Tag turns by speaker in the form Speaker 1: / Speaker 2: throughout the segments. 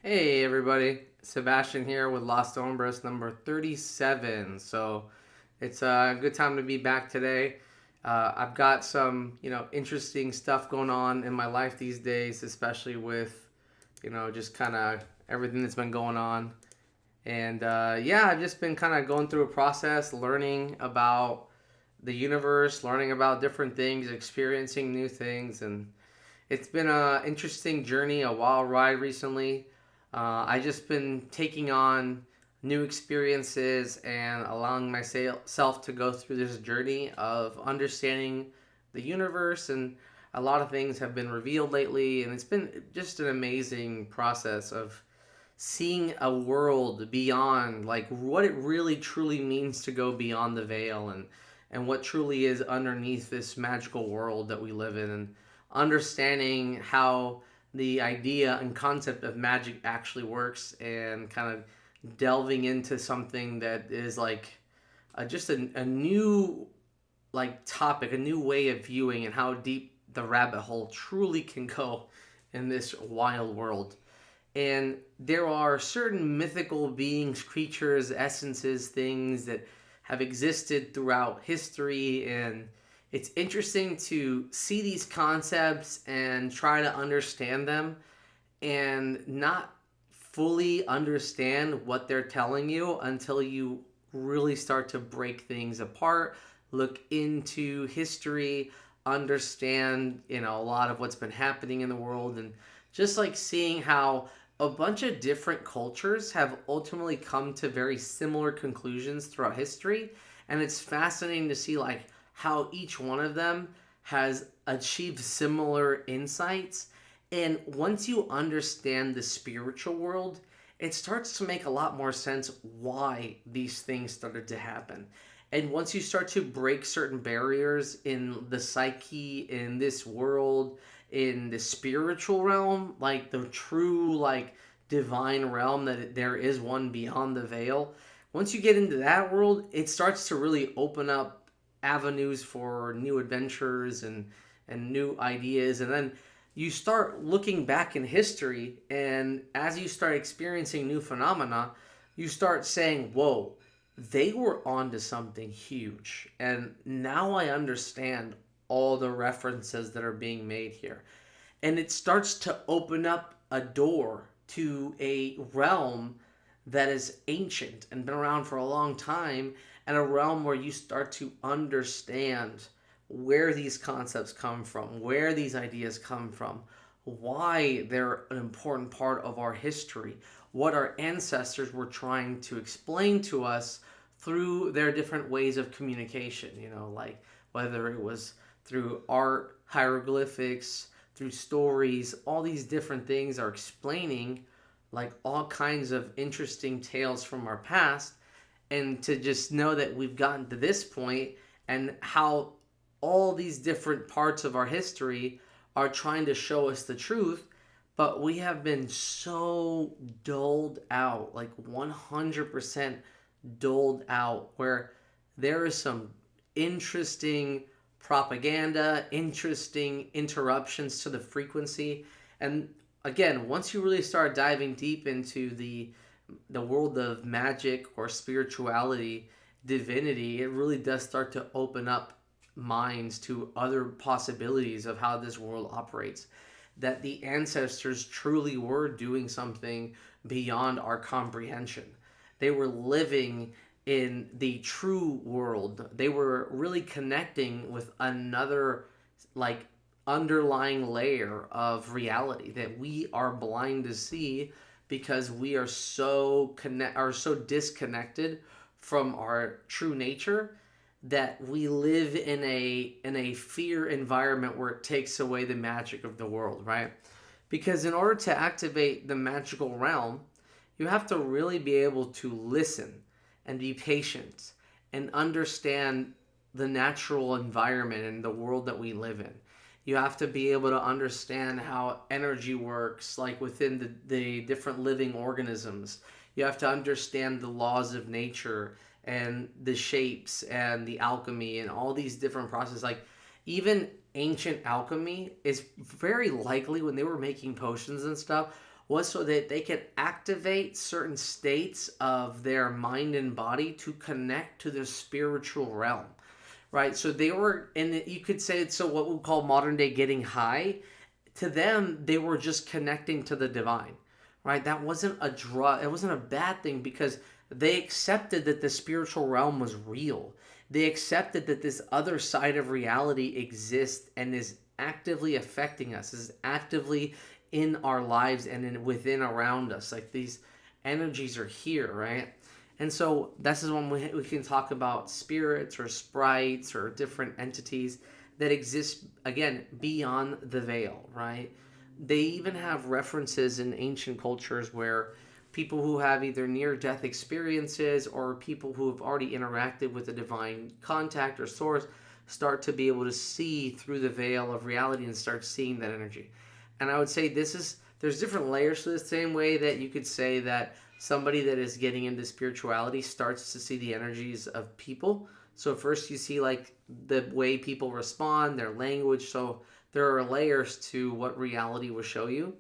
Speaker 1: Hey everybody, Sebastian here with Lost Hombres number 37. So it's a good time to be back today. I've got some, interesting stuff going on in my life these days, especially with, just kind of everything that's been going on. And yeah, I've just been kind of going through a process, learning about the universe, learning about different things, experiencing new things, and it's been a interesting journey, a wild ride recently. I just been taking on new experiences and allowing myself to go through this journey of understanding the universe, and a lot of things have been revealed lately, and it's been just an amazing process of seeing a world beyond, like what it really truly means to go beyond the veil, and what truly is underneath this magical world that we live in, and understanding how the idea and concept of magic actually works, and kind of delving into something that is like just a new like topic, a new way of viewing, and how deep the rabbit hole truly can go in this wild world. And there are certain mythical beings, creatures, essences, things that have existed throughout history. And it's interesting to see these concepts and try to understand them, and not fully understand what they're telling you until you really start to break things apart, look into history, understand, a lot of what's been happening in the world, and just like seeing how a bunch of different cultures have ultimately come to very similar conclusions throughout history. And it's fascinating to see like how each one of them has achieved similar insights. And once you understand the spiritual world, it starts to make a lot more sense why these things started to happen. And once you start to break certain barriers in the psyche, in this world, in the spiritual realm, like the true, like divine realm, that there is one beyond the veil. Once you get into that world, it starts to really open up avenues for new adventures and new ideas. And then you start looking back in history, and as you start experiencing new phenomena, you start saying, whoa, they were onto something huge. And now I understand all the references that are being made here. And it starts to open up a door to a realm that is ancient and been around for a long time, and a realm where you start to understand where these concepts come from, where these ideas come from, why they're an important part of our history, what our ancestors were trying to explain to us through their different ways of communication, like whether it was through art, hieroglyphics, through stories. All these different things are explaining like all kinds of interesting tales from our past. And to just know that we've gotten to this point, and how all these different parts of our history are trying to show us the truth, but we have been so doled out, like 100% doled out, where there is some interesting propaganda, interesting interruptions to the frequency. And again, once you really start diving deep into the world of magic or spirituality, divinity, it really does start to open up minds to other possibilities of how this world operates. That the ancestors truly were doing something beyond our comprehension. They were living in the true world. They were really connecting with another, like, underlying layer of reality that we are blind to see, because we are so disconnected from our true nature, that we live in a fear environment where it takes away the magic of the world, right? Because in order to activate the magical realm, you have to really be able to listen and be patient and understand the natural environment and the world that we live in. You have to be able to understand how energy works, like within the different living organisms. You have to understand the laws of nature and the shapes and the alchemy and all these different processes. Like, even ancient alchemy is very likely, when they were making potions and stuff, was so that they could activate certain states of their mind and body to connect to the spiritual realm, right? So they were, and you could say it's so what we call modern day getting high. To them, they were just connecting to the divine, right? That wasn't a drug. It wasn't a bad thing because they accepted that the spiritual realm was real. They accepted that this other side of reality exists and is actively affecting us, is actively in our lives and within around us. Like these energies are here, right? And so this is when we can talk about spirits or sprites or different entities that exist, again, beyond the veil, right? They even have references in ancient cultures where people who have either near death experiences or people who have already interacted with a divine contact or source start to be able to see through the veil of reality and start seeing that energy. And I would say there's different layers to the same way that you could say that somebody that is getting into spirituality starts to see the energies of people. So first you see like the way people respond, their language. So there are layers to what reality will show you.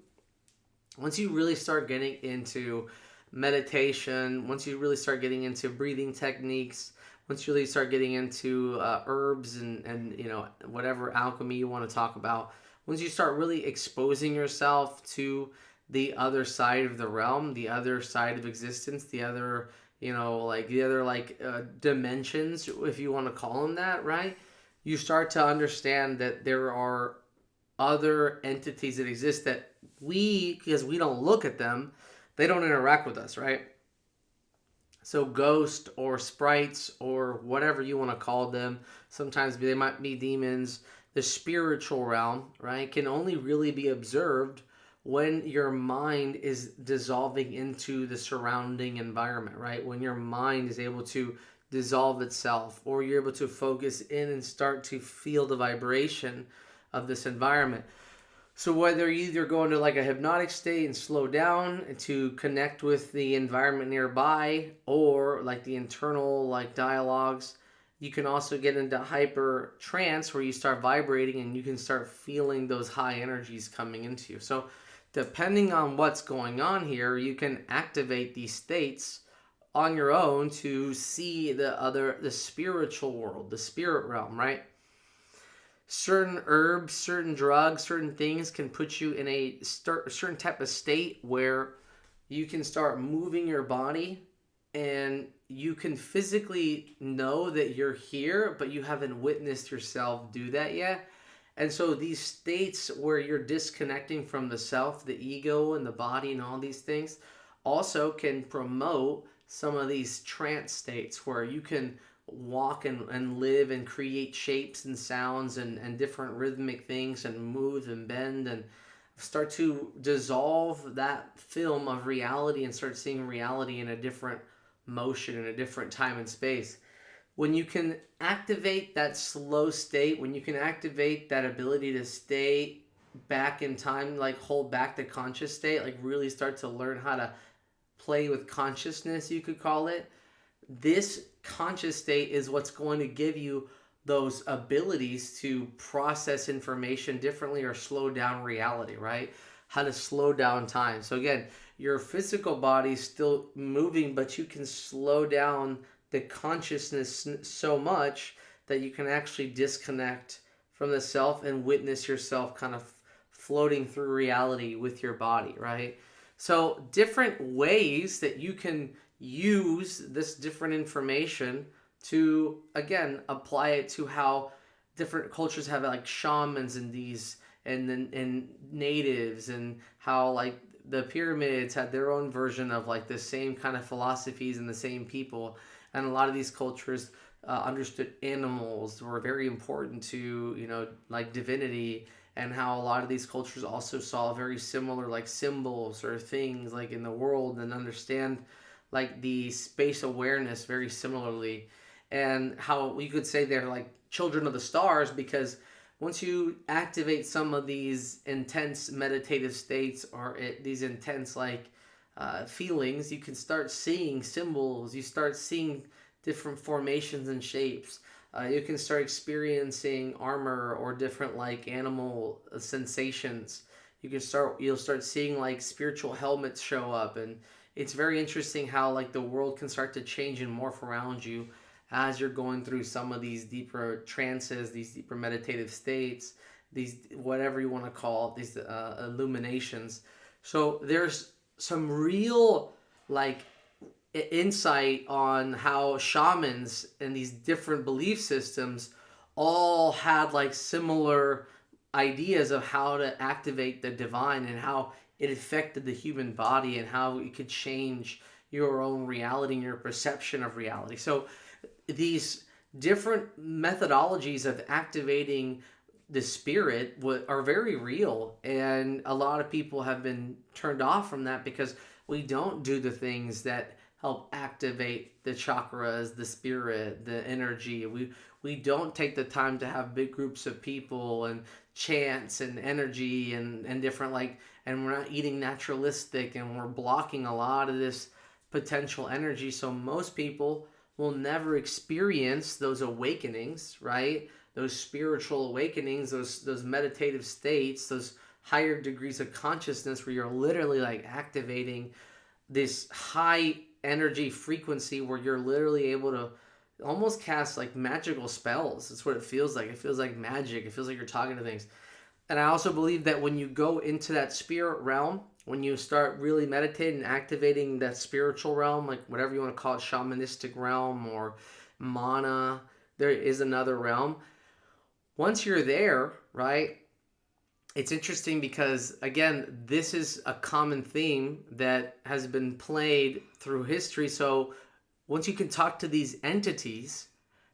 Speaker 1: Once you really start getting into meditation, once you really start getting into breathing techniques, once you really start getting into herbs and whatever alchemy you want to talk about, once you start really exposing yourself to the other side of the realm, the other side of existence, the other dimensions, if you want to call them that, right? You start to understand that there are other entities that exist that because we don't look at them, they don't interact with us, right? So ghosts or sprites or whatever you want to call them, sometimes they might be demons. The spiritual realm, right, can only really be observed when your mind is dissolving into the surrounding environment, right? When your mind is able to dissolve itself, or you're able to focus in and start to feel the vibration of this environment. So whether you either go into like a hypnotic state and slow down to connect with the environment nearby, or like the internal like dialogues, you can also get into hyper trance where you start vibrating and you can start feeling those high energies coming into you. So depending on what's going on here, you can activate these states on your own to see the spiritual world, the spirit realm, right? Certain herbs, certain drugs, certain things can put you in a certain type of state where you can start moving your body and you can physically know that you're here, but you haven't witnessed yourself do that yet. And so these states where you're disconnecting from the self, the ego, and the body, and all these things also can promote some of these trance states where you can walk and live and create shapes and sounds and different rhythmic things and move and bend and start to dissolve that film of reality and start seeing reality in a different motion in a different time and space. When you can activate that slow state, when you can activate that ability to stay back in time, like hold back the conscious state, like really start to learn how to play with consciousness, you could call it. This conscious state is what's going to give you those abilities to process information differently or slow down reality, right? How to slow down time. So again, your physical body is still moving, but you can slow down the consciousness so much that you can actually disconnect from the self and witness yourself kind of floating through reality with your body, right? So different ways that you can use this different information to, again, apply it to how different cultures have like shamans and these and natives, and how like the pyramids had their own version of like the same kind of philosophies and the same people. And a lot of these cultures understood animals were very important to, like divinity, and how a lot of these cultures also saw very similar like symbols or things like in the world and understand like the space awareness very similarly, and how you could say they're like children of the stars, because once you activate some of these intense meditative states or these intense like feelings, you can start seeing symbols, you start seeing different formations and shapes. You can start experiencing armor or different like animal sensations. you'll start seeing like spiritual helmets show up, and it's very interesting how like the world can start to change and morph around you as you're going through some of these deeper trances, these deeper meditative states, these whatever you want to call it, these illuminations. So there's some real like insight on how shamans and these different belief systems all had like similar ideas of how to activate the divine and how it affected the human body and how it could change your own reality and your perception of reality. So these different methodologies of activating the spirit are very real, and a lot of people have been turned off from that because we don't do the things that help activate the chakras, the spirit, the energy. We don't take the time to have big groups of people and chants and energy and different like, and we're not eating naturalistic, and we're blocking a lot of this potential energy. So most people will never experience those awakenings, right? Those spiritual awakenings, those meditative states, those higher degrees of consciousness where you're literally like activating this high energy frequency where you're literally able to almost cast like magical spells. That's what it feels like. It feels like magic. It feels like you're talking to things. And I also believe that when you go into that spirit realm, when you start really meditating and activating that spiritual realm, like whatever you want to call it, shamanistic realm or mana, there is another realm. Once you're there, right, it's interesting because, again, this is a common theme that has been played through history. So once you can talk to these entities,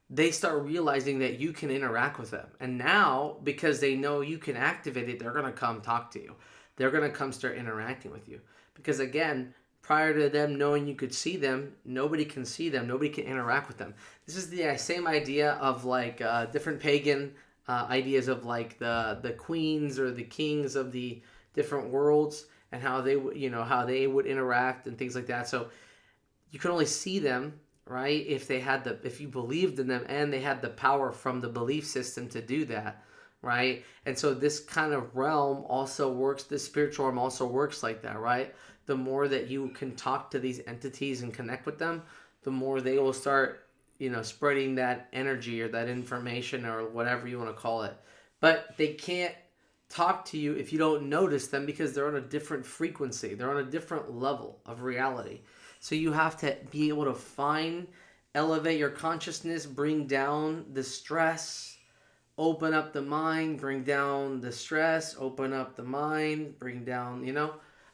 Speaker 1: they start realizing that you can interact with them. And now, because they know you can activate it, they're going to come talk to you. They're going to come start interacting with you. Because, again, prior to them knowing you could see them, nobody can see them. Nobody can interact with them. This is the same idea of, like, different pagan ideas of like the queens or the kings of the different worlds and how they how they would interact and things like that. So you can only see them, right, if you believed in them and they had the power from the belief system to do that, right? And so this kind of realm also works, this spiritual realm also works like that, right? The more that you can talk to these entities and connect with them, the more they will start spreading that energy or that information or whatever you want to call it. But they can't talk to you if you don't notice them because they're on a different frequency. They're on a different level of reality. So you have to be able to elevate your consciousness, bring down the stress, open up the mind, bring down the stress, open up the mind, bring down,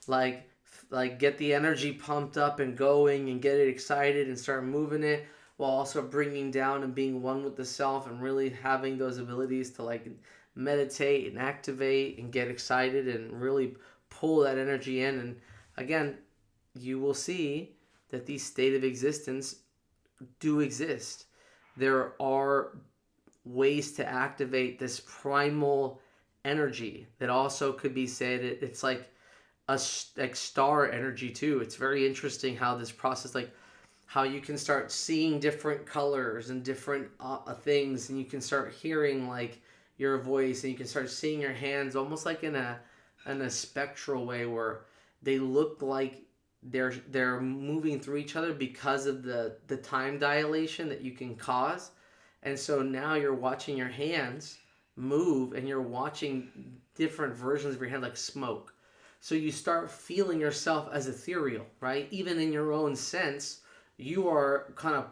Speaker 1: like get the energy pumped up and going and get it excited and start moving it, while also bringing down and being one with the self and really having those abilities to like meditate and activate and get excited and really pull that energy in. And again, you will see that these state of existence do exist. There are ways to activate this primal energy that also could be said it's like like star energy too. It's very interesting how this process, like how you can start seeing different colors and different things, and you can start hearing like your voice, and you can start seeing your hands almost like in a spectral way where they look like they're moving through each other because of the time dilation that you can cause. And so now you're watching your hands move, and you're watching different versions of your hand like smoke. So you start feeling yourself as ethereal, right? Even in your own sense, you are kind of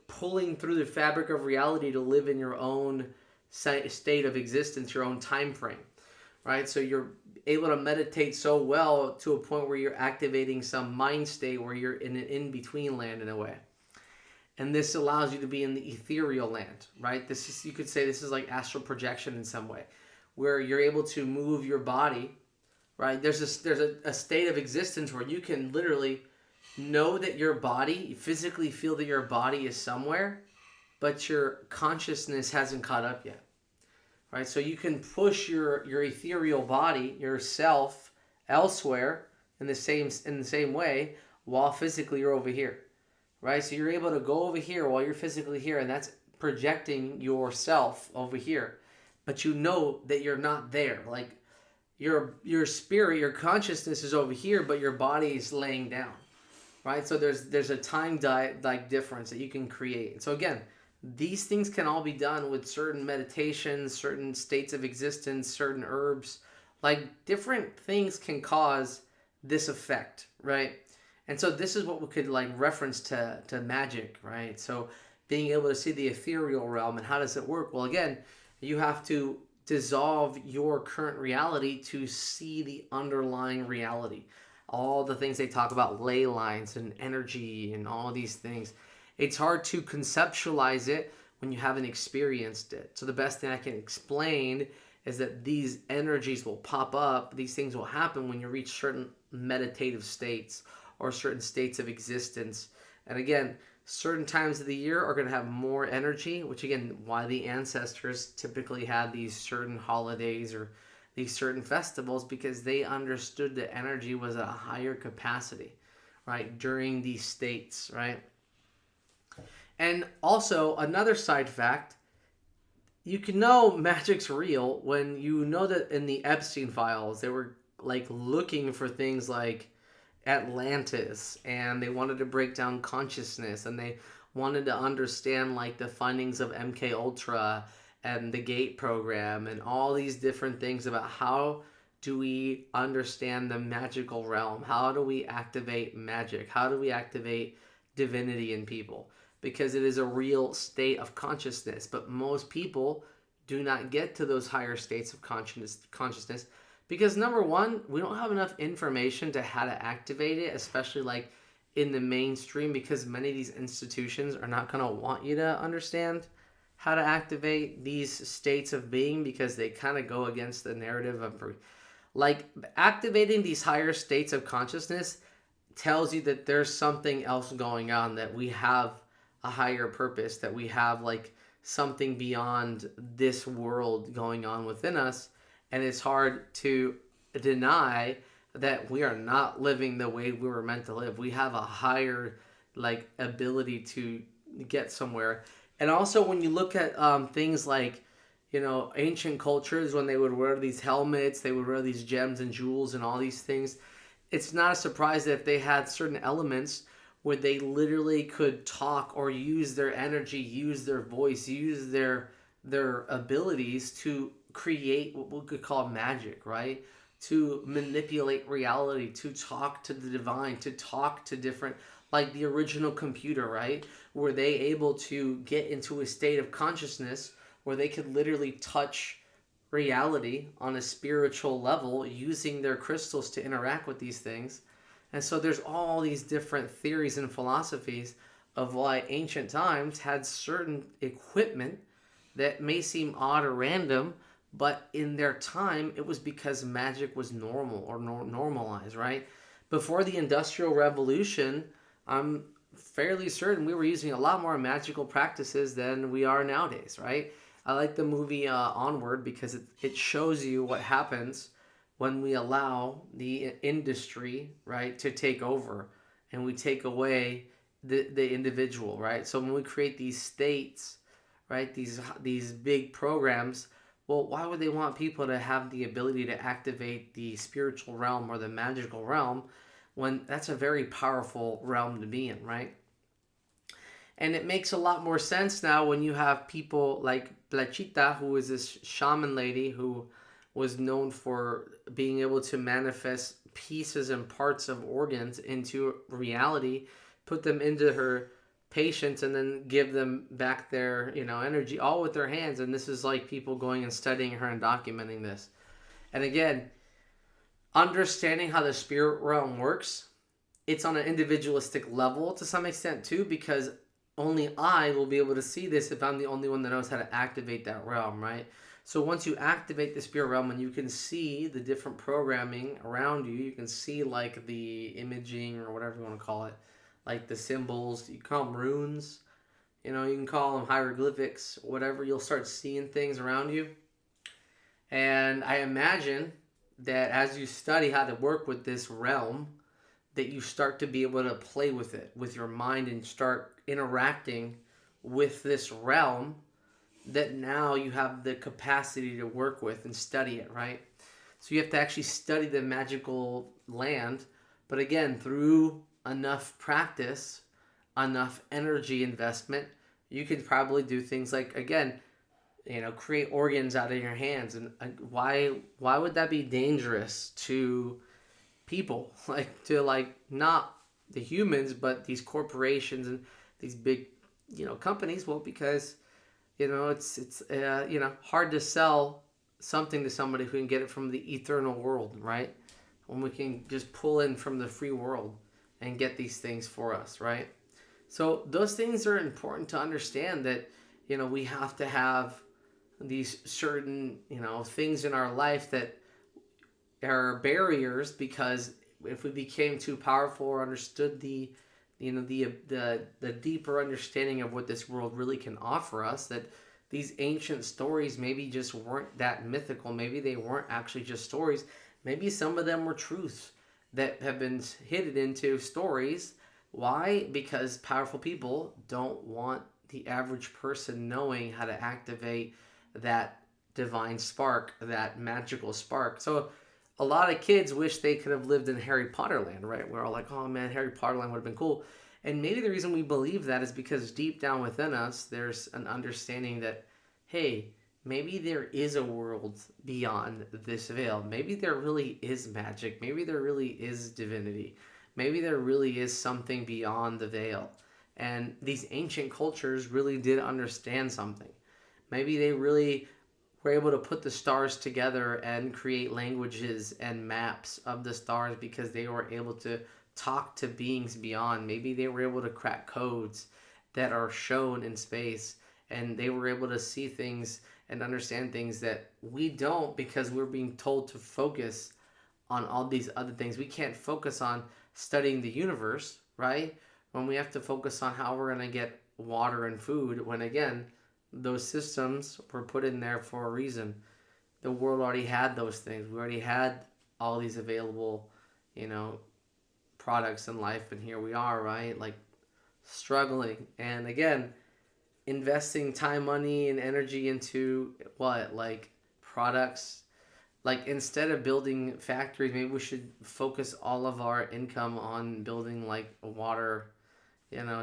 Speaker 1: pulling through the fabric of reality to live in your own state of existence, your own time frame, right? So you're able to meditate so well to a point where you're activating some mind state where you're in an in-between land in a way. And this allows you to be in the ethereal land, right? This is, you could say this is like astral projection in some way, where you're able to move your body, right? There's a state of existence where you can literally know that your body, you physically feel that your body is somewhere, but your consciousness hasn't caught up yet, right? So you can push your ethereal body, yourself, elsewhere in the same way, while physically you're over here, right? So you're able to go over here while you're physically here, and that's projecting yourself over here, but you know that you're not there. Like your spirit, your consciousness is over here, but your body is laying down, right? So there's a time like difference that you can create. So again, these things can all be done with certain meditations, certain states of existence, certain herbs. Like different things can cause this effect, right? And so this is what we could like reference to magic, right? So being able to see the ethereal realm and how does it work? Well, again, you have to dissolve your current reality to see the underlying reality. All the things they talk about, ley lines and energy and all these things. It's hard to conceptualize it when you haven't experienced it. So the best thing I can explain is that these energies will pop up, these things will happen when you reach certain meditative states or certain states of existence. And again, certain times of the year are going to have more energy, which again, why the ancestors typically had these certain holidays or these certain festivals, because they understood that energy was at a higher capacity, right, during these states, right? And also, another side fact, you can know magic's real when you know that in the Epstein files, they were like looking for things like Atlantis, and they wanted to break down consciousness, and they wanted to understand like the findings of MK Ultra and the Gate program and all these different things about how do we understand the magical realm? How do we activate magic? How do we activate divinity in people? Because it is a real state of consciousness, but most people do not get to those higher states of consciousness because number one, we don't have enough information to how to activate it, especially like in the mainstream, because many of these institutions are not going to want you to understand how to activate these states of being because they kind of go against the narrative of like activating these higher states of consciousness tells you that there's something else going on, that we have a higher purpose, that we have like something beyond this world going on within us. And it's hard to deny that we are not living the way we were meant to live. We have a higher like ability to get somewhere. And also when you look at things like, you know, ancient cultures, when they would wear these helmets, they would wear these gems and jewels and all these things, it's not a surprise that if they had certain elements where they literally could talk or use their energy, use their voice, use their abilities to create what we could call magic, right? To manipulate reality, to talk to the divine, to talk to different, like the original computer, right? Were they able to get into a state of consciousness where they could literally touch reality on a spiritual level using their crystals to interact with these things. And so there's all these different theories and philosophies of why ancient times had certain equipment that may seem odd or random, but in their time it was because magic was normal or normalized, right? Before the Industrial Revolution, I'm fairly certain we were using a lot more magical practices than we are nowadays, right? I like the movie Onward because it shows you what happens when we allow the industry, right, to take over and we take away the individual, right? So when we create these states, right, these big programs, well, why would they want people to have the ability to activate the spiritual realm or the magical realm when that's a very powerful realm to be in, right? And it makes a lot more sense now when you have people like Plachita, who is this shaman lady who was known for being able to manifest pieces and parts of organs into reality, put them into her patients, and then give them back their, you know, energy, all with their hands. And this is like people going and studying her and documenting this. And again, understanding how the spirit realm works, it's on an individualistic level to some extent too, because only I will be able to see this if I'm the only one that knows how to activate that realm, right? So once you activate the spirit realm and you can see the different programming around you, you can see like the imaging or whatever you want to call it, like the symbols, you call them runes, you know, you can call them hieroglyphics, whatever, you'll start seeing things around you. And I imagine that as you study how to work with this realm, that you start to be able to play with it with your mind and start interacting with this realm that now you have the capacity to work with and study it, right? So you have to actually study the magical land. But again, through enough practice, enough energy investment, you could probably do things like, again, create organs out of your hands. And why would that be dangerous to people? Like, to, like, not the humans, but these corporations and these big, companies. Well, because it's hard to sell something to somebody who can get it from the eternal world, right? When we can just pull in from the free world and get these things for us, right? So those things are important to understand, that we have to have these certain things in our life that are barriers, because if we became too powerful or understood the deeper understanding of what this world really can offer us, that these ancient stories maybe just weren't that mythical. Maybe they weren't actually just stories. Maybe some of them were truths that have been hidden into stories. Why? Because powerful people don't want the average person knowing how to activate that divine spark, that magical spark. So a lot of kids wish they could have lived in Harry Potter land, right? We're all like, oh man, Harry Potter land would have been cool. And maybe the reason we believe that is because deep down within us, there's an understanding that, hey, maybe there is a world beyond this veil. Maybe there really is magic. Maybe there really is divinity. Maybe there really is something beyond the veil. And these ancient cultures really did understand something. Maybe they really were able to put the stars together and create languages and maps of the stars because they were able to talk to beings beyond. Maybe they were able to crack codes that are shown in space, and they were able to see things and understand things that we don't, because we're being told to focus on all these other things. We can't focus on studying the universe, right? When we have to focus on how we're going to get water and food, when again, those systems were put in there for a reason. The world already had those things. We already had all these available, products in life, and here we are, right? Like, struggling. And again, investing time, money, and energy into what? Like, products. Like, instead of building factories, maybe we should focus all of our income on building, like, water,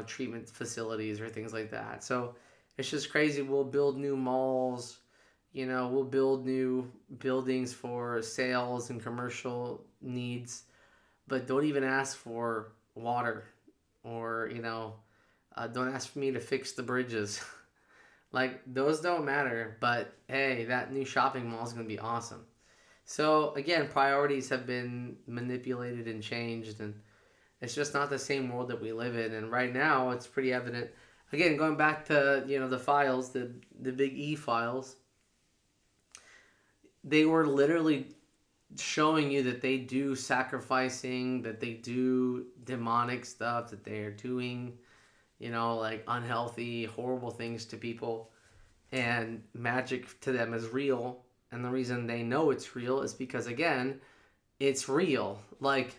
Speaker 1: treatment facilities or things like that. So it's just crazy. We'll build new malls, we'll build new buildings for sales and commercial needs, but don't even ask for water, or, don't ask for me to fix the bridges. Like, those don't matter, but hey, that new shopping mall is going to be awesome. So again, priorities have been manipulated and changed, and it's just not the same world that we live in. And right now, it's pretty evident. Again, going back to the files, the big E files, they were literally showing you that they do sacrificing, that they do demonic stuff, that they are doing, like unhealthy, horrible things to people. And magic to them is real. And the reason they know it's real is because, again, it's real. Like,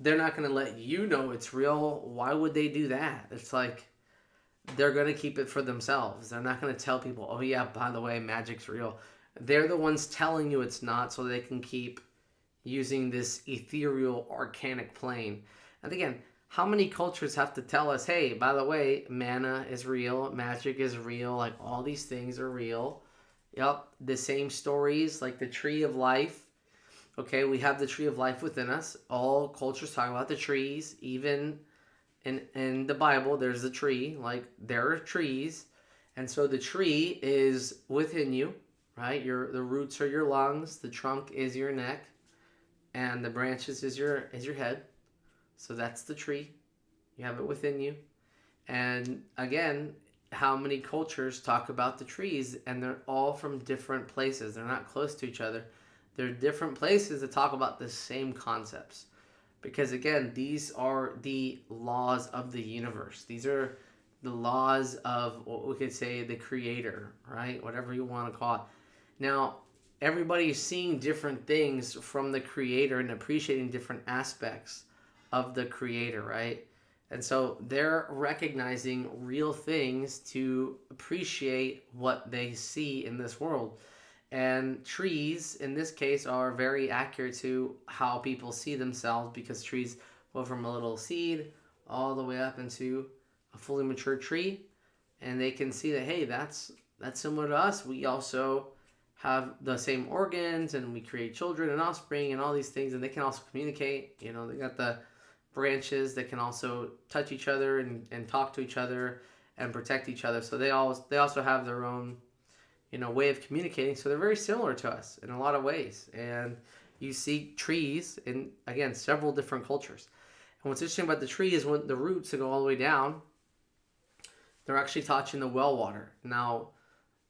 Speaker 1: they're not going to let you know it's real. Why would they do that? It's like, they're going to keep it for themselves. They're not going to tell people, oh yeah, by the way, magic's real. They're the ones telling you it's not, so they can keep using this ethereal, arcanic plane. And again, how many cultures have to tell us, hey, by the way, mana is real, magic is real, like all these things are real. Yep, the same stories, like the tree of life. Okay, we have the tree of life within us. All cultures talk about the trees. Even in the Bible, there's a tree. Like, there are trees. And so the tree is within you, right? The roots are your lungs. The trunk is your neck. And the branches is your head. So that's the tree. You have it within you. And again, how many cultures talk about the trees, and they're all from different places. They're not close to each other. They're different places that talk about the same concepts. Because again, these are the laws of the universe. These are the laws of what we could say the creator, right? Whatever you want to call it. Now, everybody is seeing different things from the creator and appreciating different aspects of the creator, right? And so they're recognizing real things to appreciate what they see in this world. And trees, in this case, are very accurate to how people see themselves, because trees go from a little seed all the way up into a fully mature tree, and they can see that, hey, that's similar to us. We also have the same organs, and we create children and offspring and all these things, and they can also communicate. They got the branches that can also touch each other and talk to each other and protect each other. So they also have their own way of communicating. So they're very similar to us in a lot of ways. And you see trees in, again, several different cultures. And what's interesting about the tree is when the roots that go all the way down, they're actually touching the well water. Now,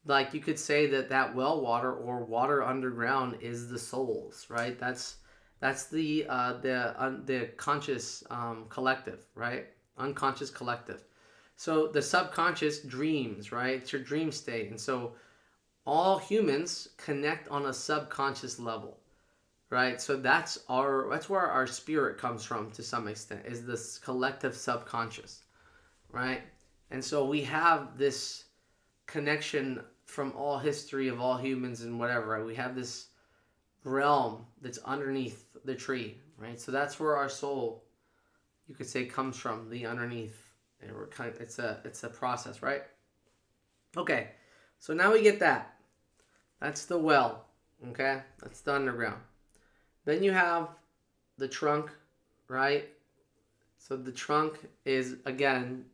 Speaker 1: like, you could say that well water or water underground is the souls, right? That's the conscious collective, right? Unconscious collective. So the subconscious dreams, right? It's your dream state. And so all humans connect on a subconscious level, right? So that's where our spirit comes from to some extent, is this collective subconscious, right? And so we have this connection from all history of all humans and whatever, right? We have this realm that's underneath the tree, right? So that's where our soul, you could say, comes from, the underneath. And it's a process, right? Okay, so now we get that. That's the well, okay? That's the underground. Then you have the trunk, right? So the trunk is, again,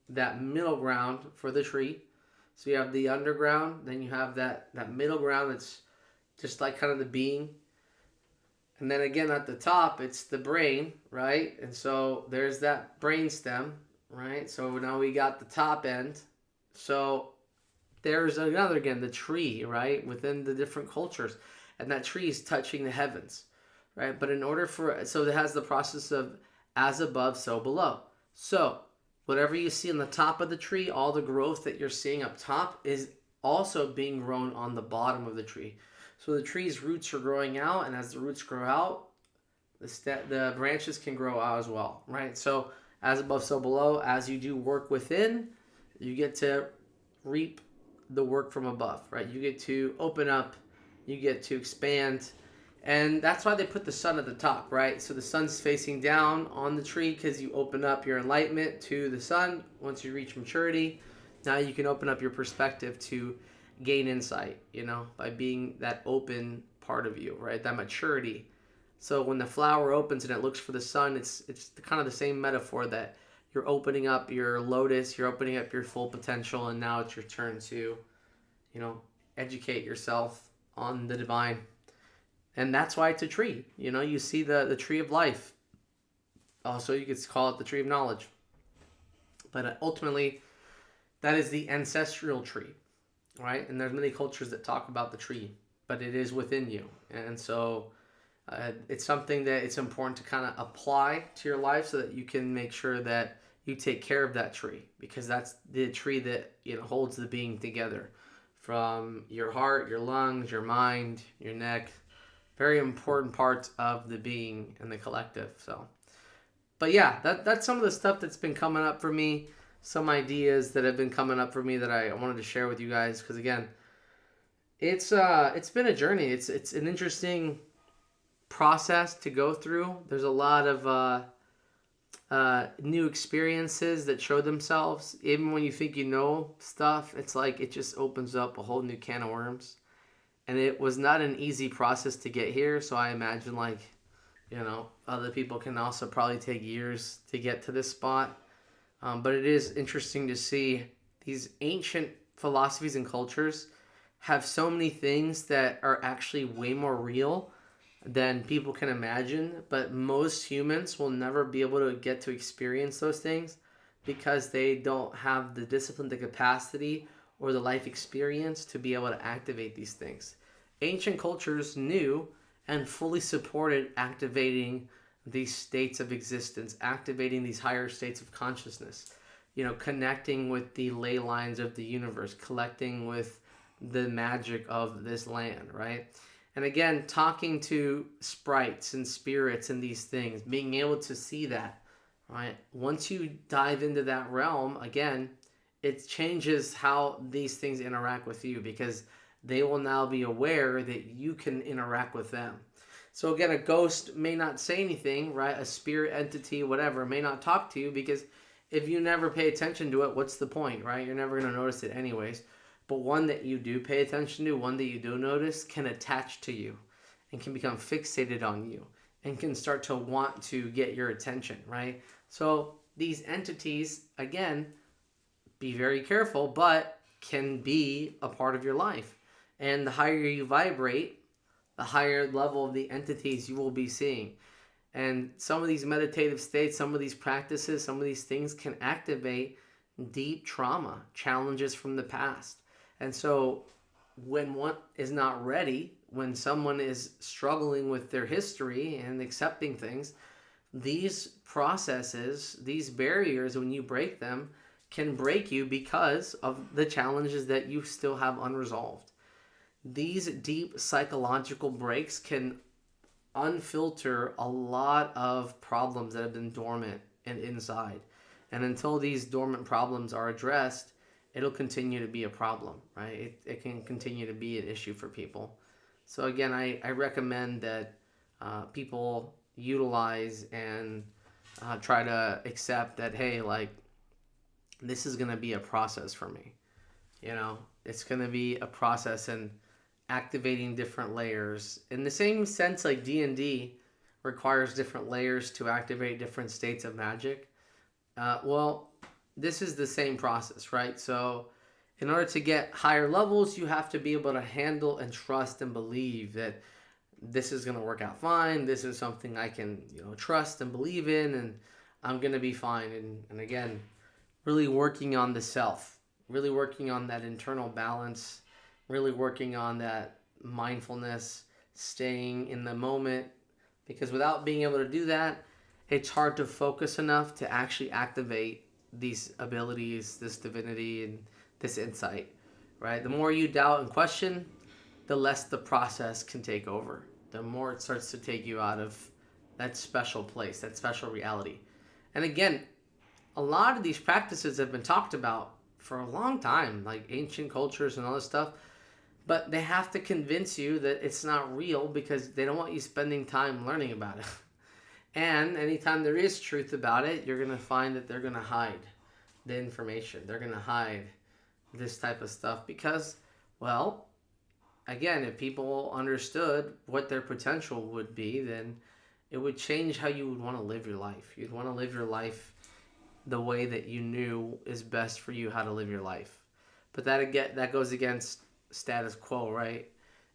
Speaker 1: that middle ground for the tree. So you have the underground, then you have that middle ground that's just like kind of the being. And then again at the top, it's the brain, right? And so there's that brain stem, right? So now we got the top end. So there's another, again, the tree, right? Within the different cultures. And that tree is touching the heavens, right? But so it has the process of as above, so below. So whatever you see on the top of the tree, all the growth that you're seeing up top is also being grown on the bottom of the tree. So the tree's roots are growing out, and as the roots grow out, the branches can grow out as well, right? So as above, so below. As you do work within, you get to reap the work from above, right? You get to open up, you get to expand. And that's why they put the sun at the top, right? So the sun's facing down on the tree because you open up your enlightenment to the sun. Once you reach maturity, now you can open up your perspective to gain insight, by being that open part of you, right? That maturity. So when the flower opens and it looks for the sun, it's kind of the same metaphor that you're opening up your lotus, you're opening up your full potential, and now it's your turn to, educate yourself on the divine. And that's why it's a tree. You see the tree of life. Also, you could call it the tree of knowledge. But ultimately, that is the ancestral tree, right? And there's many cultures that talk about the tree, but it is within you. And so it's something that it's important to kind of apply to your life so that you can make sure that you take care of that tree, because that's the tree that holds the being together, from your heart, your lungs, your mind, your neck. Very important parts of the being and the collective. So, but yeah, that's some of the stuff that's been coming up for me. Some ideas that have been coming up for me that I wanted to share with you guys, because again, it's been a journey. It's an interesting process to go through. There's a lot of new experiences that show themselves. Even when you think you know stuff, it's like it just opens up a whole new can of worms. And it was not an easy process to get here, so I imagine other people can also probably take years to get to this spot. But it is interesting to see these ancient philosophies and cultures have so many things that are actually way more real than people can imagine. But most humans will never be able to get to experience those things because they don't have the discipline, the capacity, or the life experience to be able to activate these things. Ancient cultures knew and fully supported activating these states of existence, activating these higher states of consciousness, connecting with the ley lines of the universe, collecting with the magic of this land, right? And again, talking to sprites and spirits and these things, being able to see that, right? Once you dive into that realm, again, it changes how these things interact with you, because they will now be aware that you can interact with them. So again, a ghost may not say anything, right? A spirit entity, whatever, may not talk to you, because if you never pay attention to it, what's the point, right? You're never going to notice it anyways. But one that you do pay attention to, one that you do notice, can attach to you and can become fixated on you and can start to want to get your attention, right? So these entities, again, be very careful, but can be a part of your life. And the higher you vibrate, the higher level of the entities you will be seeing. And some of these meditative states, some of these practices, some of these things can activate deep trauma, challenges from the past. And so when one is not ready, when someone is struggling with their history and accepting things, these processes, these barriers, when you break them, can break you because of the challenges that you still have unresolved. These deep psychological breaks can unfilter a lot of problems that have been dormant and inside. And until these dormant problems are addressed, it'll continue to be a problem, right? It can continue to be an issue for people. So again, I recommend that people utilize and try to accept that, hey, like, this is going to be a process for me. You know, it's going to be a process, and activating different layers in the same sense like D&D requires different layers to activate different states of magic. Well, this is the same process, right? So in order to get higher levels, you have to be able to handle and trust and believe that this is going to work out fine. This is something I can, trust and believe in, and I'm going to be fine. And again, really working on the self, really working on that internal balance, really working on that mindfulness, staying in the moment, because without being able to do that, it's hard to focus enough to actually activate these abilities, this divinity, and this insight, right? The more you doubt and question, the less the process can take over. The more it starts to take you out of that special place, that special reality. And again, a lot of these practices have been talked about for a long time, like ancient cultures and all this stuff, but they have to convince you that it's not real because they don't want you spending time learning about it. And anytime there is truth about it, you're going to find that they're going to hide the information. They're going to hide this type of stuff because, well, again, if people understood what their potential would be, then it would change how you would want to live your life. You'd want to live your life the way that you knew is best for you how to live your life. But that goes against status quo, right?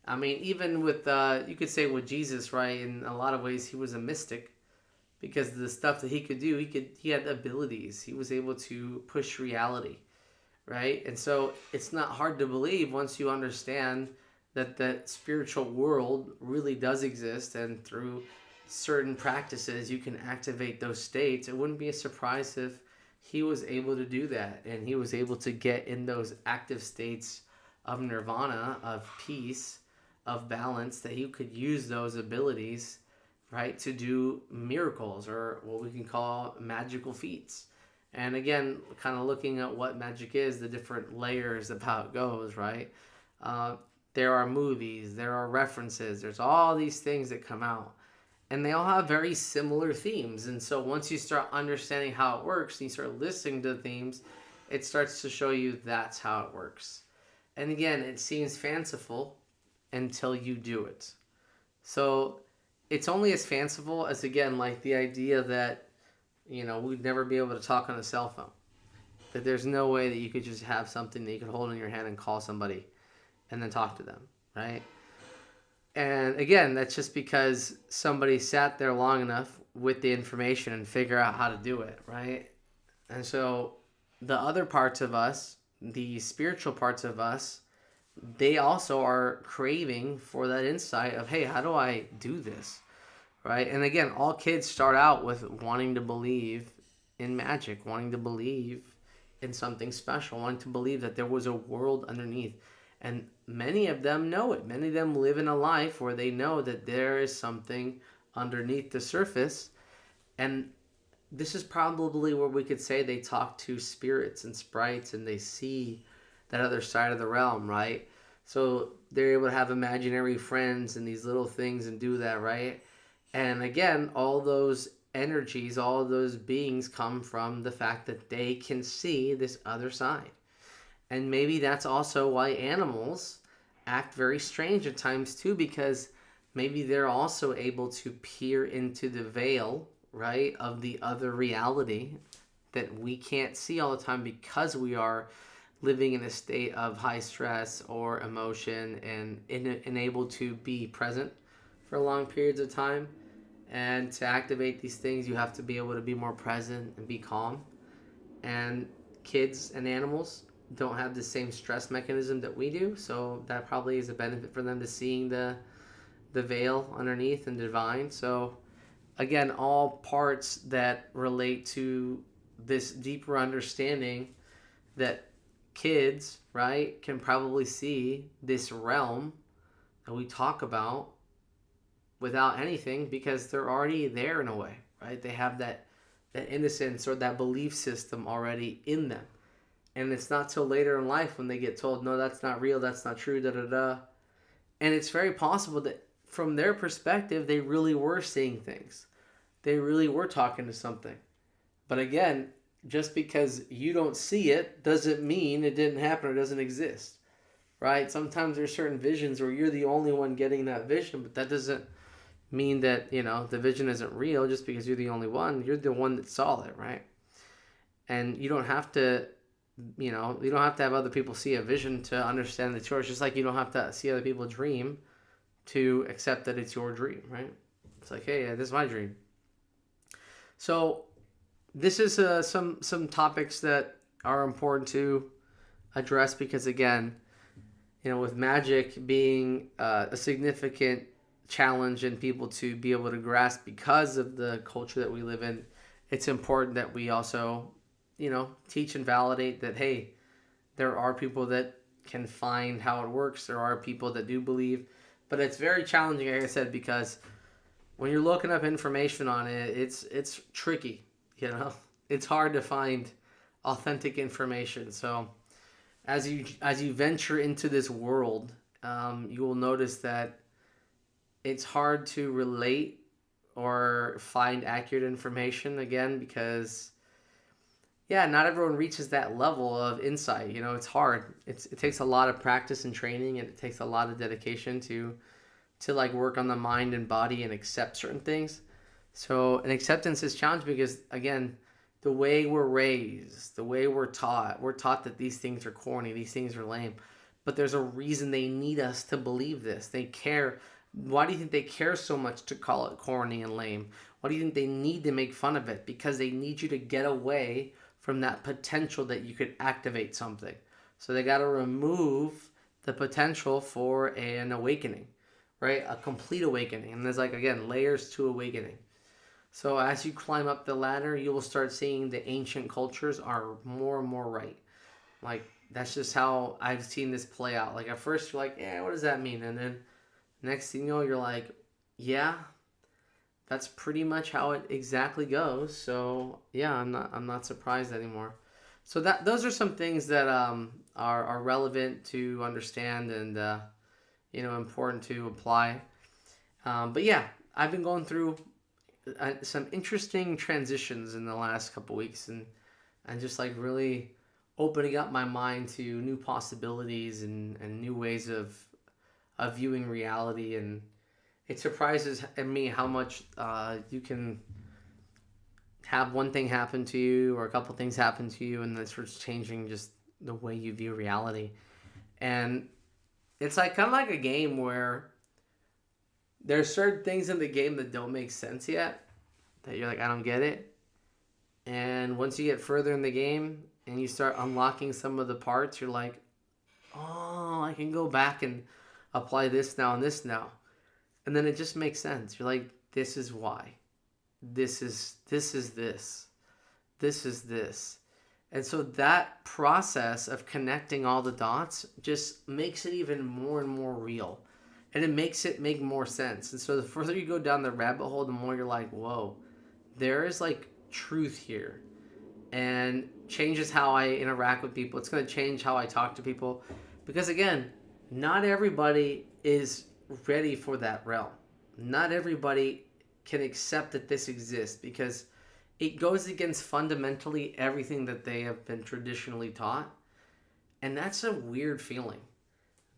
Speaker 1: I mean, even with, you could say with Jesus, right? In a lot of ways, he was a mystic because the stuff that he could do, he had abilities. He was able to push reality, right? And so it's not hard to believe once you understand that the spiritual world really does exist, and through certain practices you can activate those states. It wouldn't be a surprise if he was able to do that, and he was able to get in those active states of nirvana, of peace, of balance, that he could use those abilities, right, to do miracles, or what we can call magical feats. And again, kind of looking at what magic is, the different layers of how it goes, right? There are movies, there are references, there's all these things that come out. And they all have very similar themes. And so once you start understanding how it works and you start listening to the themes, it starts to show you that's how it works. And again, it seems fanciful until you do it. So it's only as fanciful as, again, like the idea that, we'd never be able to talk on a cell phone. That there's no way that you could just have something that you could hold in your hand and call somebody and then talk to them, right? And again, that's just because somebody sat there long enough with the information and figure out how to do it, right? And so the other parts of us, the spiritual parts of us, they also are craving for that insight of, hey, how do I do this, right? And again, all kids start out with wanting to believe in magic, wanting to believe in something special, wanting to believe that there was a world underneath. And many of them know it. Many of them live in a life where they know that there is something underneath the surface. And this is probably where we could say they talk to spirits and sprites and they see that other side of the realm, right? So they're able to have imaginary friends and these little things and do that, right? And again, all those energies, all those beings come from the fact that they can see this other side. And maybe that's also why animals act very strange at times too, because maybe they're also able to peer into the veil, right, of the other reality that we can't see all the time because we are living in a state of high stress or emotion and able to be present for long periods of time. And to activate these things, you have to be able to be more present and be calm. And kids and animals don't have the same stress mechanism that we do, so that probably is a benefit for them to seeing the veil underneath and divine. So again, all parts that relate to this deeper understanding that kids, right, can probably see this realm that we talk about without anything because they're already there in a way, right? They have that innocence or that belief system already in them. And it's not till later in life when they get told, no, that's not real, that's not true, da da da. And it's very possible that from their perspective, they really were seeing things. They really were talking to something. But again, just because you don't see it doesn't mean it didn't happen or doesn't exist, right? Sometimes there's certain visions where you're the only one getting that vision, but that doesn't mean that, the vision isn't real just because you're the only one. You're the one that saw it, right? And you don't have to, you don't have to have other people see a vision to understand that it's yours. Just like you don't have to see other people dream to accept that it's your dream, right? It's like, hey, this is my dream. So this is some topics that are important to address because again, with magic being a significant challenge in people to be able to grasp because of the culture that we live in, it's important that we also, teach and validate that, hey, there are people that can find how it works. There are people that do believe, but it's very challenging, like I said, because when you're looking up information on it, it's tricky, It's hard to find authentic information. So as you venture into this world, you will notice that it's hard to relate or find accurate information again because not everyone reaches that level of insight. It's hard. It takes a lot of practice and training, and it takes a lot of dedication to like work on the mind and body and accept certain things. So an acceptance is challenging because again, the way we're raised, the way we're taught that these things are corny, these things are lame, but there's a reason they need us to believe this. They care. Why do you think they care so much to call it corny and lame? Why do you think they need to make fun of it? Because they need you to get away from that potential that you could activate something. So they got to remove the potential for an awakening, right? A complete awakening. And there's again, layers to awakening. So as you climb up the ladder, you will start seeing the ancient cultures are more and more right. That's just how I've seen this play out. At first you're like, what does that mean? And then next thing you know, you're like, yeah, that's pretty much how it exactly goes. So I'm not surprised anymore. So those are some things that are relevant to understand and important to apply. But I've been going through some interesting transitions in the last couple weeks and just really opening up my mind to new possibilities and new ways of viewing reality. And it surprises me how much you can have one thing happen to you or a couple things happen to you and that starts changing just the way you view reality. And it's kind of like a game where there's certain things in the game that don't make sense yet, that you're like, I don't get it. And once you get further in the game and you start unlocking some of the parts, you're like, oh, I can go back and apply this now and this now. And then it just makes sense. You're like, this is why. This is this. This is this. And so that process of connecting all the dots just makes it even more and more real. And it makes it make more sense. And so the further you go down the rabbit hole, the more you're like, whoa, there is truth here. And changes how I interact with people. It's going to change how I talk to people. Because again, not everybody is ready for that realm. Not everybody can accept that this exists because it goes against fundamentally everything that they have been traditionally taught. And that's a weird feeling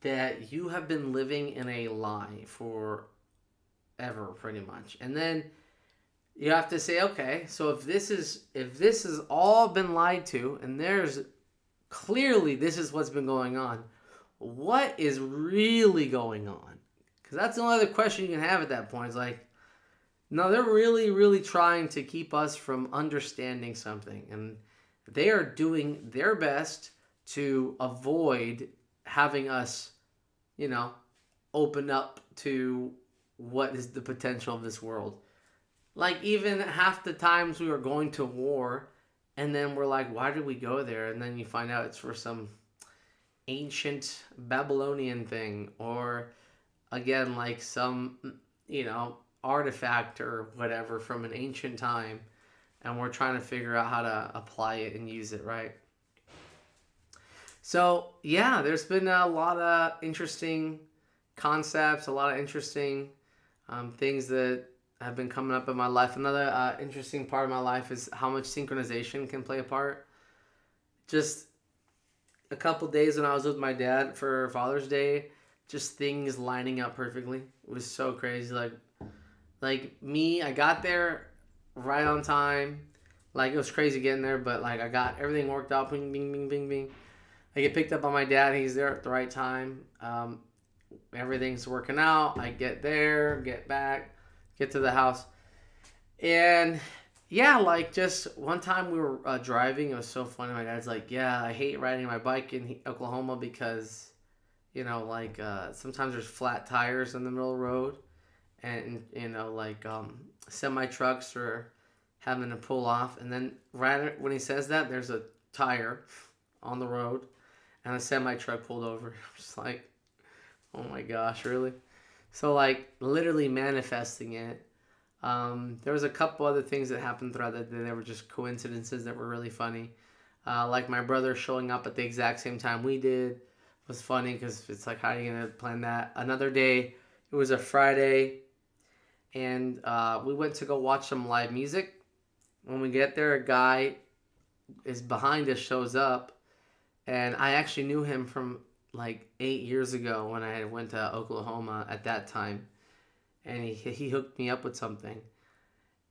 Speaker 1: that you have been living in a lie forever, pretty much. And then you have to say, okay, so if this has all been lied to, and there's clearly this is what's been going on, what is really going on? Because that's the only other question you can have at that point. It's like, no, they're really, really trying to keep us from understanding something. And they are doing their best to avoid having us, you know, open up to what is the potential of this world. Like, even half the times we were going to war, and then we're like, why did we go there? And then you find out it's for some ancient Babylonian thing, or again, like some, artifact or whatever from an ancient time, and we're trying to figure out how to apply it and use it right. So, yeah, there's been a lot of interesting concepts, a lot of interesting things that have been coming up in my life. Another interesting part of my life is how much synchronization can play a part. Just a couple days when I was with my dad for Father's Day, just things lining up perfectly. It was so crazy. Like me, I got there right on time. Like, it was crazy getting there, but like I got everything worked out. Bing, bing, bing, bing, bing. I get picked up by my dad. He's there at the right time. Everything's working out. I get there, get back, get to the house. And yeah, like just one time we were driving. It was so funny. My dad's like, yeah, I hate riding my bike in Oklahoma because, sometimes there's flat tires in the middle of the road. And, semi trucks are having to pull off. And then right when he says that, there's a tire on the road and a semi truck pulled over. I'm just like, oh my gosh, really? So, like, literally manifesting it. There was a couple other things that happened throughout the day that were just coincidences that were really funny. Like my brother showing up at the exact same time we did was funny because it's like, how are you going to plan that? Another day, it was a Friday, and we went to go watch some live music. When we get there, a guy is behind us, shows up, and I actually knew him from like 8 years ago when I went to Oklahoma at that time, and he hooked me up with something,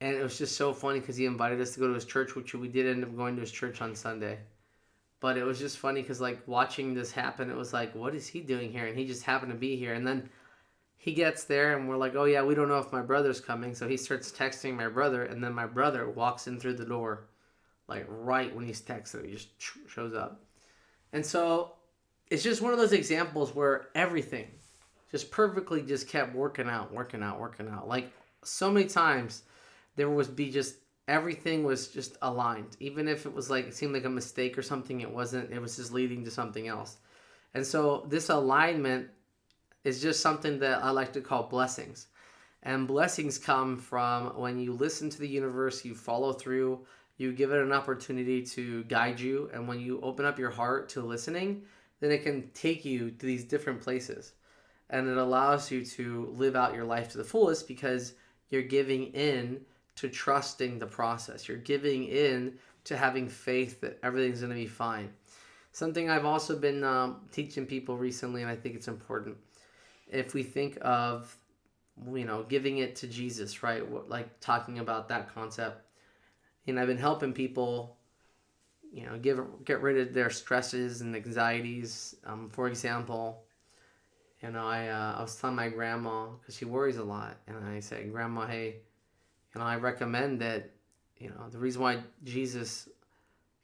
Speaker 1: and it was just so funny because he invited us to go to his church, which we did end up going to his church on Sunday. But it was just funny because, like, watching this happen, it was like, what is he doing here? And he just happened to be here. And then he gets there, and we're like, oh yeah, we don't know if my brother's coming. So he starts texting my brother, and then my brother walks in through the door, like right when he's texting, he just shows up. And so it's just one of those examples where everything just perfectly just kept working out, working out, working out. Like, so many times there was be just everything was just aligned. Even if it was like, it seemed like a mistake or something, it wasn't. It was just leading to something else. And so this alignment is just something that I like to call blessings. And blessings come from when you listen to the universe, you follow through, you give it an opportunity to guide you. And when you open up your heart to listening, then it can take you to these different places. And it allows you to live out your life to the fullest because you're giving in to trusting the process. You're giving in to having faith that everything's going to be fine. Something I've also been teaching people recently, and I think it's important. If we think of, giving it to Jesus, right? Like talking about that concept. I've been helping people, get rid of their stresses and anxieties. For example, I was telling my grandma, because she worries a lot, and I said, Grandma, hey, I recommend that, the reason why Jesus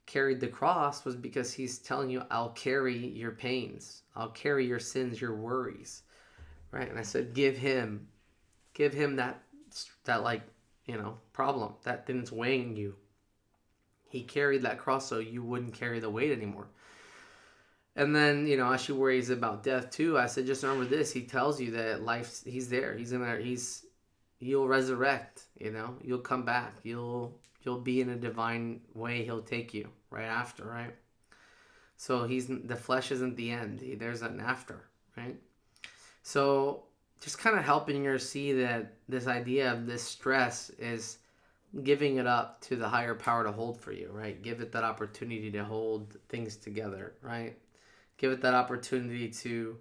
Speaker 1: carried the cross was because he's telling you, I'll carry your pains. I'll carry your sins, your worries, right? And I said, give him that problem, that thing that's weighing you. He carried that cross so you wouldn't carry the weight anymore. And then, as she worries about death too, I said, just remember this. He tells you that he's there. You'll resurrect, you'll come back. You'll be in a divine way. He'll take you right after, right? So the flesh isn't the end. There's an after, right? So just kind of helping her see that this idea of this stress is giving it up to the higher power to hold for you, right? Give it that opportunity to hold things together, right? Give it that opportunity to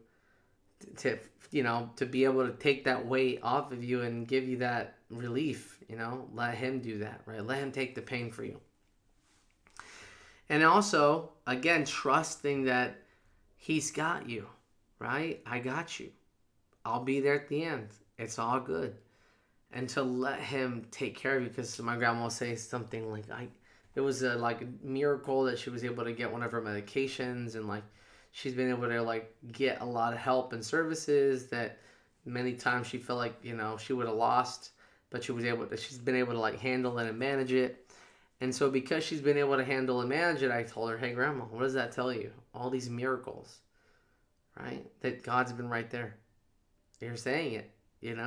Speaker 1: to be able to take that weight off of you and give you that relief. Let him do that, right? Let him take the pain for you. And also, again, trusting that he's got you, right? I got you. I'll be there at the end. It's all good. And to let him take care of you, because my grandma will say something like, it was like a miracle that she was able to get one of her medications, and like she's been able to like get a lot of help and services that many times she felt like she would have lost, but she's been able to like handle it and manage it. And so because she's been able to handle and manage it, I told her, hey grandma, what does that tell you? All these miracles, right? That God's been right there. You're saying it,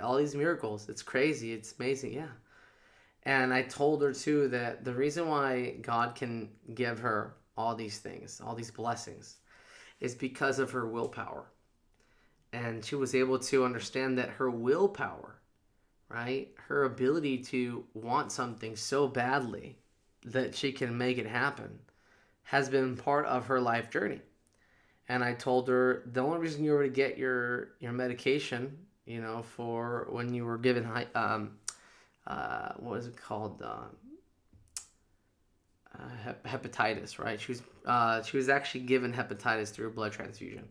Speaker 1: all these miracles. It's crazy. It's amazing. Yeah. And I told her too that the reason why God can give her all these things, all these blessings, is because of her willpower. And she was able to understand that her willpower, right, her ability to want something so badly that she can make it happen, has been part of her life journey. And I told her the only reason you were to get your medication, for when you were given what was it called, hepatitis, right? She was actually given hepatitis through a blood transfusion.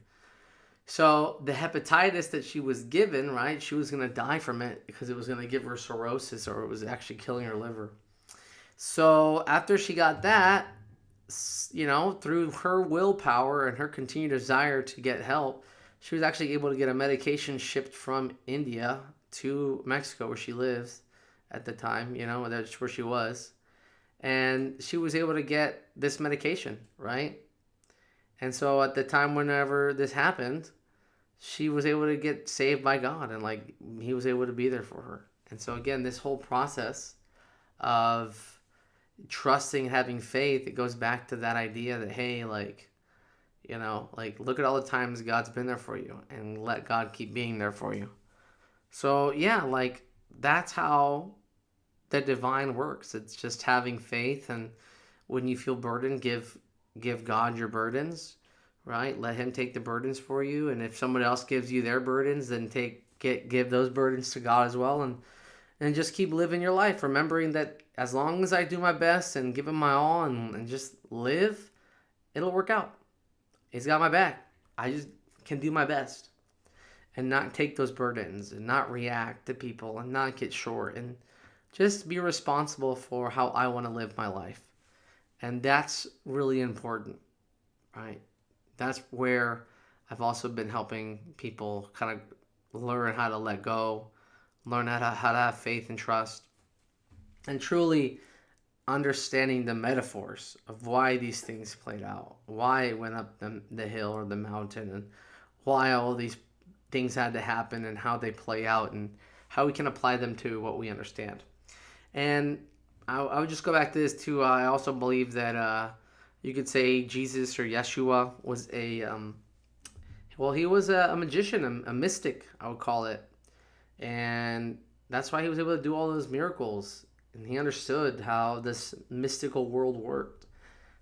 Speaker 1: So the hepatitis that she was given, right, she was going to die from it because it was going to give her cirrhosis, or it was actually killing her liver. So after she got that, through her willpower and her continued desire to get help, she was actually able to get a medication shipped from India to Mexico, where she lives at the time, that's where she was. And she was able to get this medication, right? And so at the time, whenever this happened, she was able to get saved by God, and like he was able to be there for her. And so again, this whole process of trusting, having faith, it goes back to that idea that, hey, like look at all the times God's been there for you, and let God keep being there for you. So yeah, like that's how the divine works. It's just having faith, and when you feel burdened, give God your burdens, right? Let him take the burdens for you. And if someone else gives you their burdens, then give those burdens to God as well, and just keep living your life, remembering that as long as I do my best and give him my all and just live, it'll work out. He's got my back. I just can do my best and not take those burdens and not react to people and not get short, and just be responsible for how I want to live my life. And that's really important, right? That's where I've also been helping people kind of learn how to let go, learn how to have faith and trust, and truly understanding the metaphors of why these things played out, why it went up the hill or the mountain, and why all these things had to happen, and how they play out, and how we can apply them to what we understand. And I would just go back to this too. I also believe that you could say Jesus, or Yeshua, was he was a magician, a mystic, I would call it. And that's why he was able to do all those miracles. And he understood how this mystical world worked,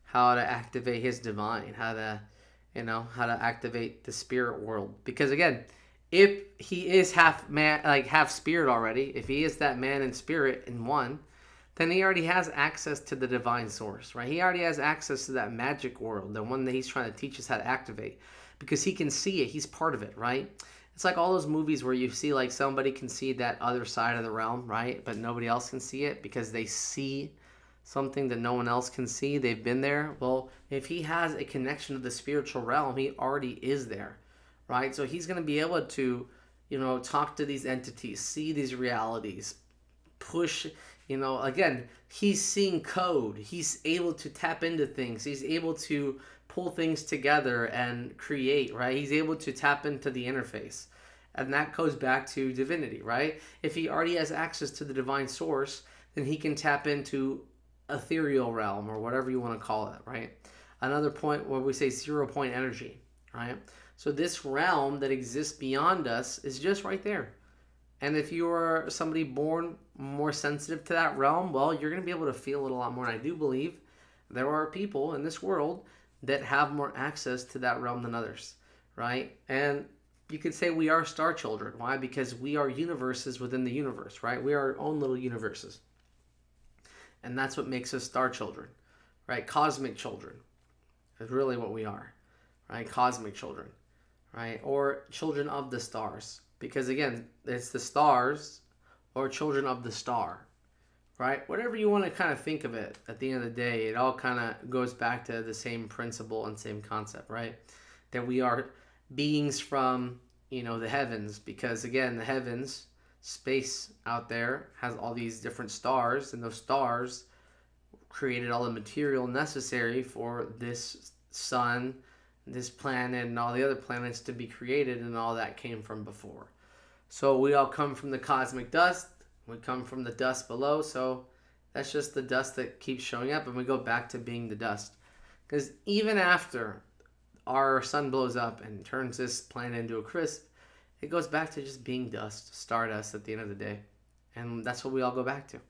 Speaker 1: how to activate his divine, how to activate the spirit world. Because again, if he is half man, like half spirit already, if he is that man and spirit in one, then he already has access to the divine source, right? He already has access to that magic world, the one that he's trying to teach us how to activate, because he can see it. He's part of it, right? It's like all those movies where you see like somebody can see that other side of the realm, right? But nobody else can see it because they see something that no one else can see. They've been there. Well, if he has a connection to the spiritual realm, he already is there, right? So he's going to be able to, talk to these entities, see these realities, push, again, he's seeing code. He's able to tap into things. He's able to pull things together and create, right? He's able to tap into the interface. And that goes back to divinity, right? If he already has access to the divine source, then he can tap into ethereal realm, or whatever you want to call it, right? Another point where we say 0 point energy, right? So this realm that exists beyond us is just right there. And if you are somebody born more sensitive to that realm, well, you're going to be able to feel it a lot more. And I do believe there are people in this world that have more access to that realm than others, right? And you could say we are star children. Why? Because we are universes within the universe, right? We are our own little universes. And that's what makes us star children, right? Cosmic children is really what we are, right? Cosmic children, right? Or children of the stars. Because again, it's the stars or children of the star, right? Whatever you want to kind of think of it, at the end of the day, it all kind of goes back to the same principle and same concept, right? That we are beings from, the heavens. Because again, the heavens, space out there, has all these different stars, and those stars created all the material necessary for this sun, this planet, and all the other planets to be created, and all that came from before. So we all come from the cosmic dust. We come from the dust below. So that's just the dust that keeps showing up, and we go back to being the dust. Because even after our sun blows up and turns this planet into a crisp, it goes back to just being dust, stardust at the end of the day. And that's what we all go back to.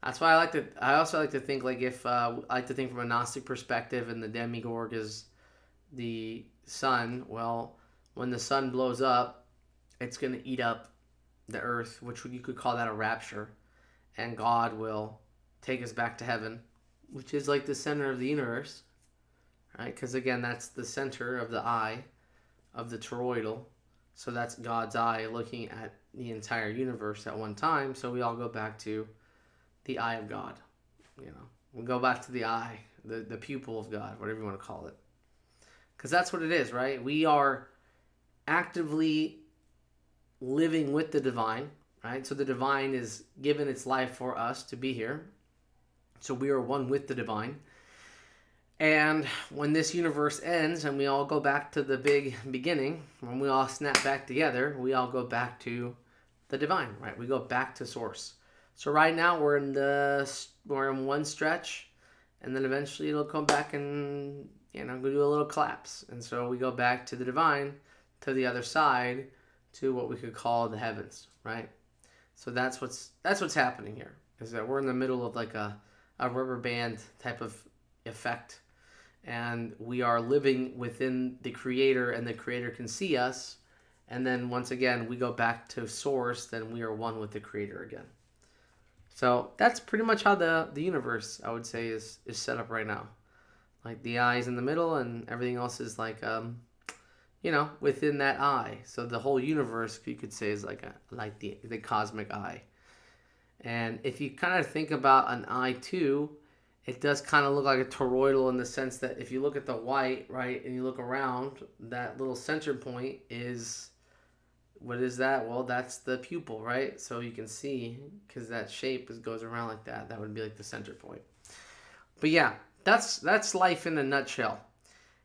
Speaker 1: That's why I also like to think, like, if I like to think from a Gnostic perspective, and the demigorg is the sun. Well, when the sun blows up, it's going to eat up the earth, which you could call that a rapture. And God will take us back to heaven, which is like the center of the universe, right? Because again, that's the center of the eye of the toroidal. So that's God's eye looking at the entire universe at one time. So we all go back to the eye of God. We go back to the eye, the pupil of God, whatever you want to call it. Because that's what it is, right? We are actively living with the divine, right? So the divine is given its life for us to be here. So we are one with the divine. And when this universe ends and we all go back to the big beginning, when we all snap back together, we all go back to the divine, right? We go back to source. So right now we're in one stretch, and then eventually it'll come back and go do a little collapse. And so we go back to the divine, to the other side, to what we could call the heavens, right? So that's what's happening here, is that we're in the middle of like a rubber band type of effect, and we are living within the creator, and the creator can see us. And then once again we go back to source, then we are one with the creator again. So that's pretty much how the universe, I would say, is set up right now. Like the eye's in the middle, and everything else is like within that eye. So the whole universe, you could say, is like the cosmic eye. And if you kind of think about an eye too, it does kind of look like a toroidal, in the sense that if you look at the white, right, and you look around, that little center point is, what is that? Well, that's the pupil, right? So you can see, because that shape goes around like that. That would be like the center point. But yeah, that's life in a nutshell.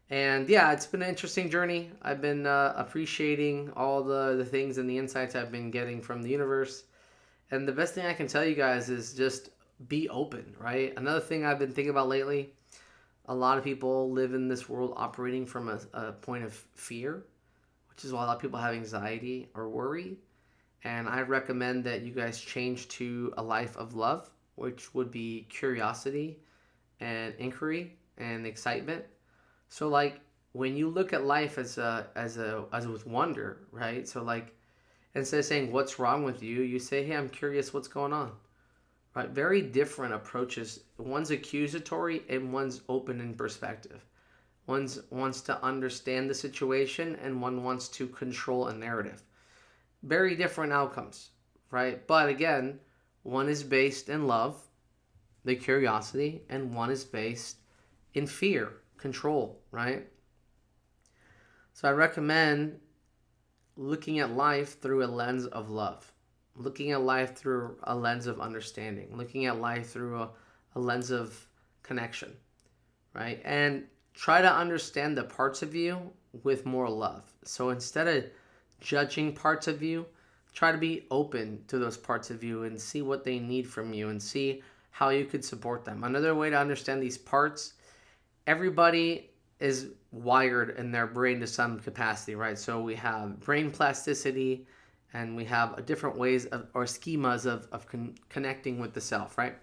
Speaker 1: And yeah, it's been an interesting journey. I've been appreciating all the things and the insights I've been getting from the universe. And the best thing I can tell you guys is just be open, right? Another thing I've been thinking about lately, a lot of people live in this world operating from a point of fear, which is why a lot of people have anxiety or worry. And I recommend that you guys change to a life of love, which would be curiosity and inquiry and excitement. So like when you look at life as with wonder, right? So like, instead of saying what's wrong with you, you say, hey, I'm curious what's going on. Right? Very different approaches. One's accusatory and one's open in perspective. One wants to understand the situation, and one wants to control a narrative. Very different outcomes, right? But again, one is based in love, the curiosity, and one is based in fear, control, right? So I recommend looking at life through a lens of love, looking at life through a lens of understanding, looking at life through a lens of connection, right? And try to understand the parts of you with more love. So instead of judging parts of you, try to be open to those parts of you and see what they need from you and see how you could support them. Another way to understand these parts, everybody is wired in their brain to some capacity, right? So we have brain plasticity, and we have different ways of, or schemas of connecting with the self, right?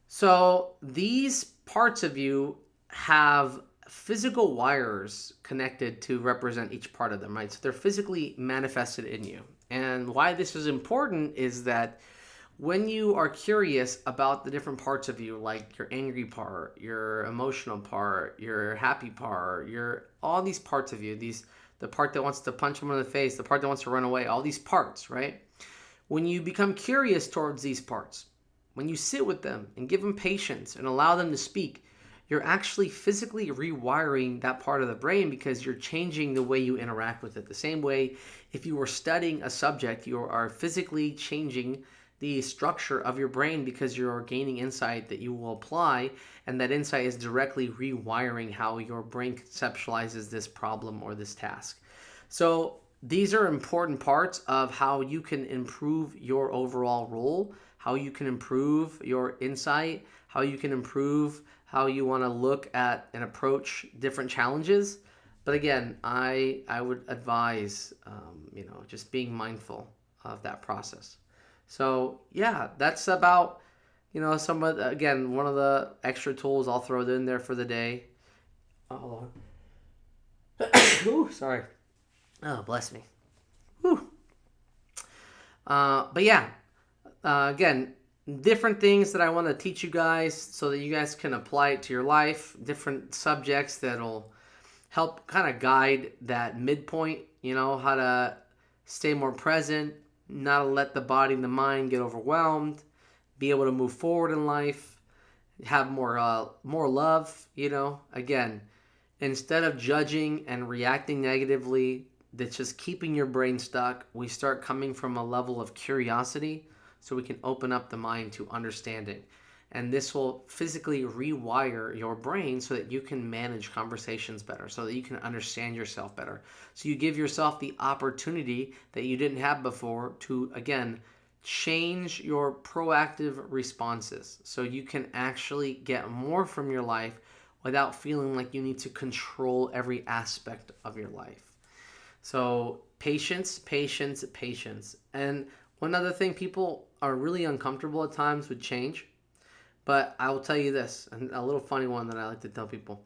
Speaker 1: So these parts of you have physical wires connected to represent each part of them, right? So they're physically manifested in you. And why this is important is that when you are curious about the different parts of you, like your angry part, your emotional part, your happy part, your all these parts of you, the part that wants to punch someone in the face, the part that wants to run away, all these parts, right? When you become curious towards these parts, when you sit with them and give them patience and allow them to speak, you're actually physically rewiring that part of the brain because you're changing the way you interact with it. The same way if you were studying a subject, you are physically changing the structure of your brain because you're gaining insight that you will apply, and that insight is directly rewiring how your brain conceptualizes this problem or this task. So these are important parts of how you can improve your overall role, how you can improve your insight, how you can improve how you want to look at and approach different challenges. But again, I would advise, just being mindful of that process. So yeah, that's about, some of again, one of the extra tools I'll throw in there for the day. Oh, hold on. Ooh, sorry. Oh, bless me. Whew. But yeah, again, different things that I want to teach you guys so that you guys can apply it to your life. Different subjects that'll help kind of guide that midpoint, how to stay more present, not let the body and the mind get overwhelmed, be able to move forward in life, have more love, again, instead of judging and reacting negatively, that's just keeping your brain stuck. We start coming from a level of curiosity so we can open up the mind to understanding. And this will physically rewire your brain so that you can manage conversations better, so that you can understand yourself better. So you give yourself the opportunity that you didn't have before to, again, change your proactive responses so you can actually get more from your life without feeling like you need to control every aspect of your life. So patience, patience, patience. And one other thing, people are really uncomfortable at times with change. But I will tell you this, and a little funny one that I like to tell people.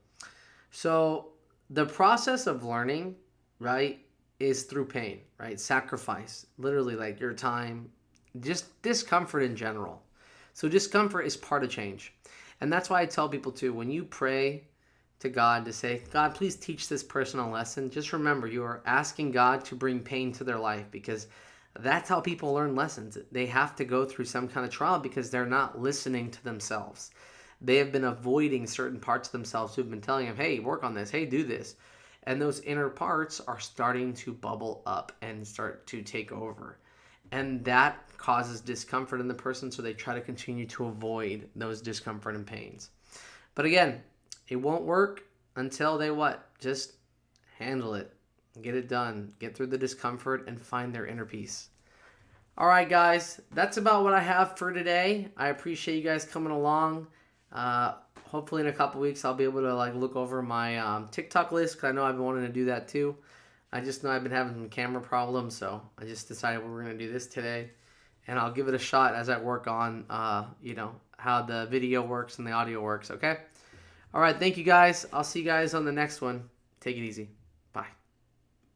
Speaker 1: So the process of learning, right, is through pain, right? Sacrifice, literally like your time, just discomfort in general. So discomfort is part of change. And that's why I tell people too, when you pray to God to say, God, please teach this person a lesson, just remember you are asking God to bring pain to their life, because that's how people learn lessons. They have to go through some kind of trial because they're not listening to themselves. They have been avoiding certain parts of themselves who've been telling them, hey, work on this, hey, do this. And those inner parts are starting to bubble up and start to take over. And that causes discomfort in the person, so they try to continue to avoid those discomfort and pains. But again, it won't work until they what? Just handle it. Get it done. Get through the discomfort and find their inner peace. All right, guys. That's about what I have for today. I appreciate you guys coming along. Hopefully in a couple weeks I'll be able to look over my TikTok list, because I know I've been wanting to do that too. I just know I've been having some camera problems, so I just decided we're going to do this today. And I'll give it a shot as I work on, how the video works and the audio works, okay? All right, thank you guys. I'll see you guys on the next one. Take it easy.